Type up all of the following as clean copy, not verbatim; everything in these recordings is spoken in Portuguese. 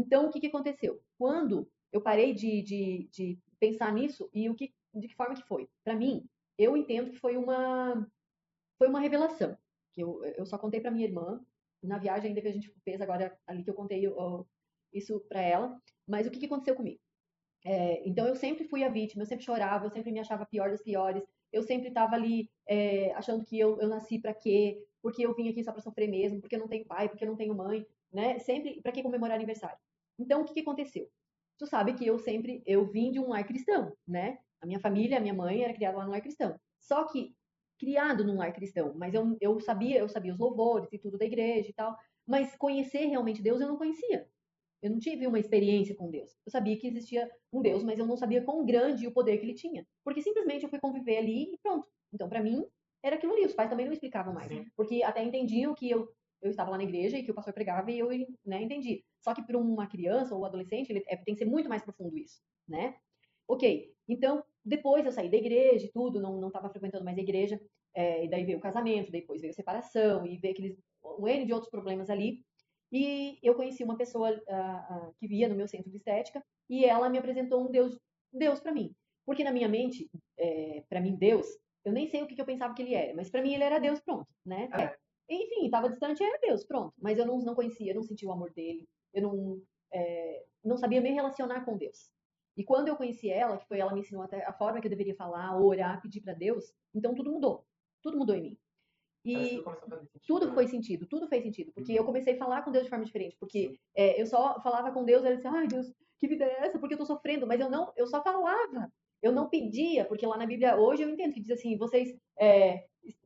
Então, o que aconteceu? Quando eu parei de pensar nisso, e de que forma que foi? Para mim, eu entendo que foi uma revelação, que eu só contei para minha irmã, na viagem ainda que a gente fez agora, ali que eu contei isso para ela, mas o que aconteceu comigo? Então eu sempre fui a vítima, eu sempre chorava, eu sempre me achava a pior das piores, eu sempre estava ali achando que eu nasci para quê? Porque eu vim aqui só para sofrer mesmo, porque eu não tenho pai, porque eu não tenho mãe, né? Sempre para que comemorar aniversário? Então o que aconteceu? Tu sabe que eu vim de um lar cristão, né? A minha família, a minha mãe era criada lá no lar cristão. Só que criado num lar cristão, mas eu sabia os louvores e tudo da igreja e tal, mas conhecer realmente Deus eu não conhecia. Eu não tive uma experiência com Deus. Eu sabia que existia um Deus, mas eu não sabia quão grande o poder que ele tinha. Porque simplesmente eu fui conviver ali e pronto. Então, para mim, era aquilo ali. Os pais também não explicavam mais. Sim. Porque até entendiam que eu estava lá na igreja e que o pastor pregava e eu, né, entendi. Só que para uma criança ou adolescente, tem que ser muito mais profundo isso, né? Ok, então, depois eu saí da igreja e tudo, não estava frequentando mais a igreja, e daí veio o casamento, depois veio a separação, e veio um N de outros problemas ali, e eu conheci uma pessoa que via no meu centro de estética, e ela me apresentou Deus para mim. Porque na minha mente, para mim, Deus, eu nem sei o que eu pensava que ele era, mas para mim ele era Deus, pronto, né? Enfim, estava distante, era Deus, pronto. Mas eu não conhecia, eu não sentia o amor dele, eu não sabia me relacionar com Deus. E quando eu conheci ela, que foi ela me ensinou até a forma que eu deveria falar, orar, pedir para Deus, então tudo mudou. Tudo mudou em mim. Parece que E começou a fazer sentido, tudo né? foi sentido, tudo fez sentido, porque eu comecei a falar com Deus de forma diferente, porque eu só falava com Deus, ele disse, ai Deus, que vida é essa? Porque eu tô sofrendo, mas eu só falava, eu não pedia, porque lá na Bíblia hoje eu entendo que diz assim, vocês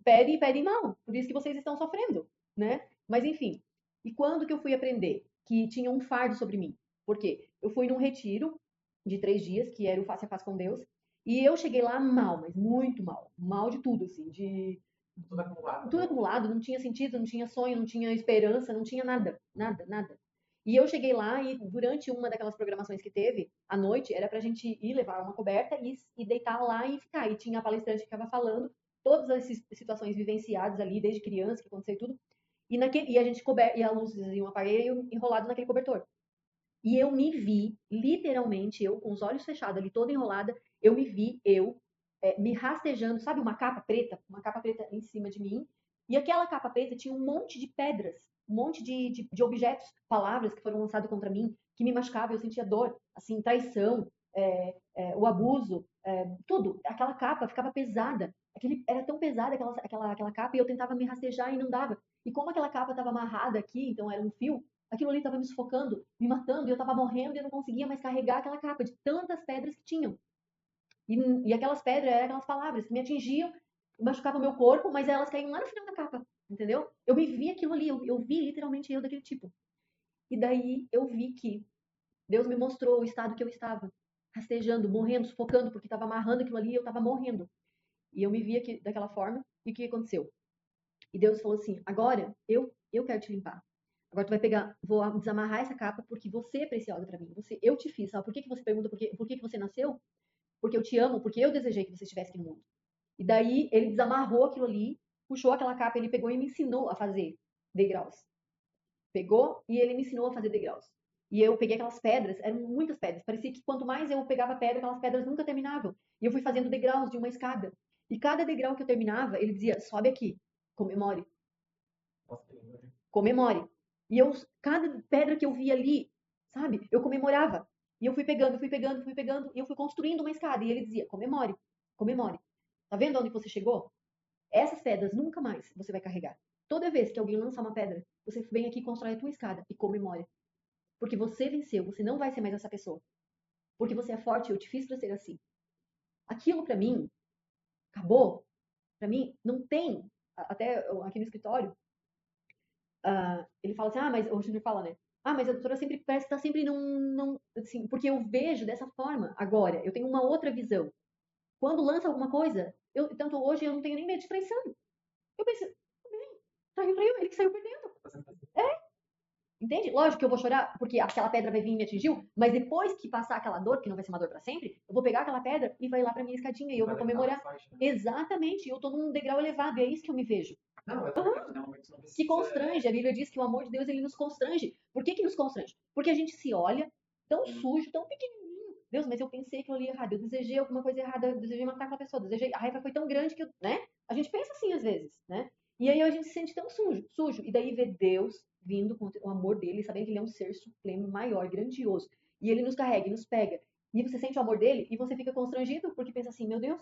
pedem e pedem mal, por isso que vocês estão sofrendo, né? Mas enfim, e quando que eu fui aprender que tinha um fardo sobre mim? Porque eu fui num retiro de 3 dias, que era o face a face com Deus, e eu cheguei lá mal, mas muito mal, mal de tudo, assim, Tudo acumulado, tudo né? acumulado, não tinha sentido, não tinha sonho, não tinha esperança, não tinha nada, nada, nada. E eu cheguei lá e durante uma daquelas programações que teve, à noite, era pra gente ir levar uma coberta e deitar lá e ficar. E tinha a palestrante que ficava falando todas as situações vivenciadas ali, desde criança, que aconteceu e tudo. E a gente e a luz iam apagar e eu enrolado naquele cobertor. E eu me vi, literalmente, eu com os olhos fechados ali, toda enrolada, eu me vi, me rastejando, sabe, uma capa preta em cima de mim. E aquela capa preta tinha um monte de pedras, um monte de objetos, palavras que foram lançadas contra mim, que me machucavam, eu sentia dor, assim, traição, o abuso, tudo. Aquela capa ficava pesada. Era tão pesada aquela capa e eu tentava me rastejar e não dava. E como aquela capa estava amarrada aqui, então era um fio, aquilo ali estava me sufocando, me matando, e eu estava morrendo e eu não conseguia mais carregar aquela capa de tantas pedras que tinham. E aquelas pedras eram aquelas palavras que me atingiam, machucavam o meu corpo, mas elas caíam lá no final da capa, entendeu? Eu me vi aquilo ali, eu vi literalmente eu daquele tipo. E daí eu vi que Deus me mostrou o estado que eu estava, rastejando, morrendo, sufocando, porque estava amarrando aquilo ali e eu estava morrendo. E eu me vi aqui, daquela forma, e o que aconteceu? E Deus falou assim: agora eu quero te limpar. Agora tu vai pegar, vou desamarrar essa capa porque você é preciosa para mim. Eu te fiz, sabe? Por que que você pergunta por que que você nasceu? Porque eu te amo, porque eu desejei que você estivesse aqui no mundo. E daí ele desamarrou aquilo ali, puxou aquela capa, ele pegou e me ensinou a fazer degraus. Pegou e ele me ensinou a fazer degraus. E eu peguei aquelas pedras, eram muitas pedras. Parecia que quanto mais eu pegava pedra, aquelas pedras nunca terminavam. E eu fui fazendo degraus de uma escada. E cada degrau que eu terminava, ele dizia: sobe aqui, comemore, Nossa, que lindo, né? comemore. E cada pedra que eu via ali, sabe, eu comemorava. E eu fui pegando, fui pegando, fui pegando, e eu fui construindo uma escada. E ele dizia: comemore, comemore. Tá vendo onde você chegou? Essas pedras nunca mais você vai carregar. Toda vez que alguém lança uma pedra, você vem aqui e constrói a tua escada e comemore. Porque você venceu, você não vai ser mais essa pessoa. Porque você é forte, eu te fiz para ser assim. Aquilo para mim acabou. Para mim não tem, até aqui no escritório, ele fala assim, mas o Júnior fala, né? Mas a doutora sempre parece que está sempre assim, porque eu vejo dessa forma agora, eu tenho uma outra visão. Quando lança alguma coisa, tanto hoje eu não tenho nem medo de traição. Eu penso, traiu, ele que saiu perdendo. Entende? Lógico que eu vou chorar porque aquela pedra vai vir e me atingiu, mas depois que passar aquela dor, que não vai ser uma dor para sempre, eu vou pegar aquela pedra e vai lá para minha escadinha e eu Vai vou lembrar comemorar. mais forte, né? Exatamente, eu tô num degrau elevado, e é isso que eu me vejo. Não, exatamente, não, isso não Que precisa. constrange. A Bíblia diz que o amor de Deus ele nos constrange. Por que que nos constrange? Porque a gente se olha tão Hum, sujo, tão pequenininho. Deus, mas eu pensei que eu li errado, eu desejei alguma coisa errada, eu desejei matar aquela pessoa, desejei, a raiva foi tão grande que eu, né? A gente pensa assim às vezes, né? E aí a gente se sente tão sujo, e daí vê Deus vindo com o amor dele, sabendo que ele é um ser supremo, maior, grandioso. E ele nos carrega e nos pega. E você sente o amor dele e você fica constrangido porque pensa assim, meu Deus.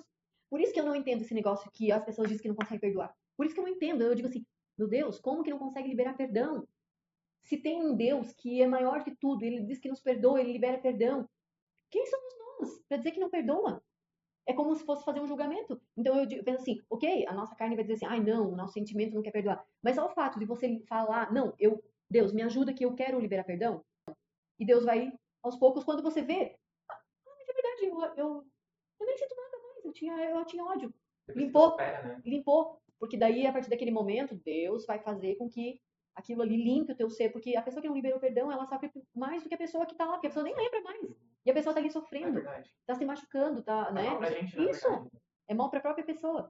Por isso que eu não entendo esse negócio que as pessoas dizem que não conseguem perdoar. Por isso que eu não entendo. Eu digo assim, meu Deus, como que não consegue liberar perdão? Se tem um Deus que é maior que tudo, ele diz que nos perdoa, ele libera perdão. Quem somos nós para dizer que não perdoa? É como se fosse fazer um julgamento. Então eu penso assim, ok, a nossa carne vai dizer assim, ai não, o nosso sentimento não quer perdoar. Mas só o fato de você falar, não, Deus, me ajuda que eu quero liberar perdão. E Deus vai, aos poucos, quando você vê, mas é verdade, eu nem sinto nada mais, eu tinha ódio. depois que Limpou, supera, né? limpou. Porque daí, a partir daquele momento, Deus vai fazer com que aquilo ali limpe o teu ser. Porque a pessoa que não liberou perdão, ela sofre mais do que a pessoa que tá lá, porque a pessoa nem lembra mais. E a pessoa tá ali É sofrendo, verdade. tá se machucando, tá, Faz né? mal pra gente, na Isso verdade. é mal pra própria pessoa.